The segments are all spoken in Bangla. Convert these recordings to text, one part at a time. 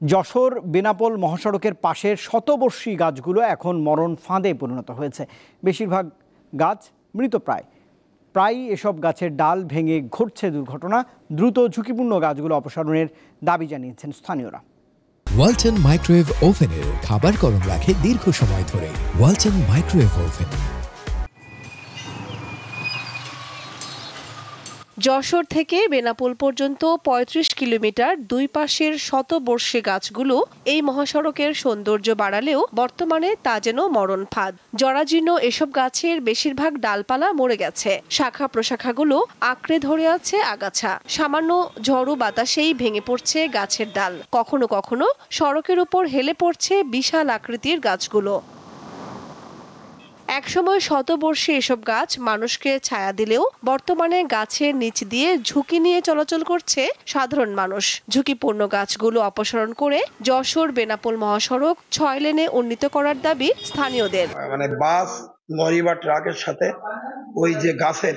যশোর বেনাপোল মহাসড়কের পাশের শতবর্ষী গাছগুলো এখন মরণ ফাঁদে পরিণত হয়েছে। বেশিরভাগ গাছ মৃতপ্রায়। প্রায়ই এসব গাছের ডাল ভেঙে ঘটছে দুর্ঘটনা। দ্রুত ঝুঁকিপূর্ণ গাছগুলো অপসারণের দাবি জানিয়েছেন স্থানীয়রা। ওয়ালটন মাইক্রোওয়েভ ওভেনের খাবার গরম রাখে দীর্ঘ সময় ধরে। Walton microwave oven. যশোর থেকে বেনাপোল পর্যন্ত ৩৫ কিলোমিটার দুই পাশের শতবর্ষী গাছগুলো এই মহাসড়কের সৌন্দর্য বাড়ালেও বর্তমানে তা যেন মরণ ফাঁদ। জরাজীর্ণ এসব গাছের বেশিরভাগ ডালপালা মরে গেছে, শাখা প্রশাখাগুলো আঁকড়ে ধরে আছে আগাছা। সামান্য ঝড়ো বাতাসেই ভেঙে পড়ছে গাছের ডাল, কখনো কখনো সড়কের উপর হেলে পড়ছে বিশাল আকৃতির গাছগুলো। একসময় শতবর্ষী এসব গাছ মানুষকে ছায়া দিলেও বর্তমানে গাছের নিচ দিয়ে ঝুঁকি নিয়ে চলাচল করছে সাধারণ মানুষ। ঝুঁকিপূর্ণ গাছগুলো অপসারণ করে যশোর বেনাপোল মহাসড়ক ৬ লেনে উন্নীত করার দাবি স্থানীয়দের। বাস, লরি বা ট্রাকের সাথে ওই যে গাছের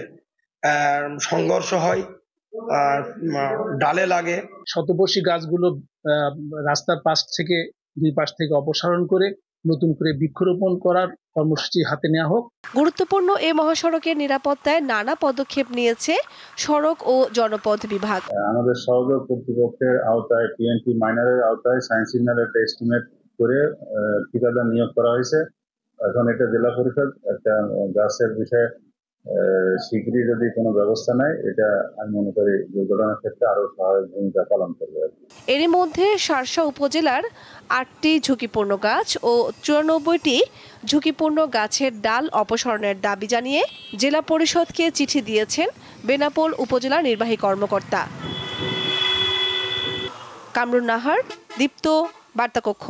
সংঘর্ষ হয়, ডালে লাগে। শতবর্ষী গাছগুলো রাস্তার পাশ থেকে দুই পাশ থেকে অপসারণ করে নতুন করে বৃক্ষরোপণ করার কর্মসূচি হাতে নেওয়া হোক। গুরুত্বপূর্ণ এই মহাসড়কের নিরাপত্তায় নানা পদক্ষেপ নিয়েছে সড়ক ও জনপথ বিভাগ। আমাদের সহযোগ কর্তৃপক্ষের আওতায় টিএনটি মাইনারের আওতায় সায়েন্স সিগন্যালের একটা এস্টিমেট করে ঠিকাদার নিয়োগ করা হয়েছে। এখন এটা জেলা পরিষদ একটা গাছের বিষয়ে শীঘ্রই যদি কোনো ব্যবস্থা নেয়, এটা আমি মনে করি দুর্ঘটনার ক্ষেত্রে আরো সহায়ক ভূমিকা পালন করবে। এরই মধ্যে শার্শা উপজেলার ৮টি ঝুঁকিপূর্ণ গাছ ও ৯৪টি ঝুঁকিপূর্ণ গাছের ডাল অপসারণের দাবি জানিয়ে জেলা পরিষদকে চিঠি দিয়েছেন বেনাপোল উপজেলা নির্বাহী কর্মকর্তা। কামরুন নাহার, দীপ্ত, বার্তাকক্ষ।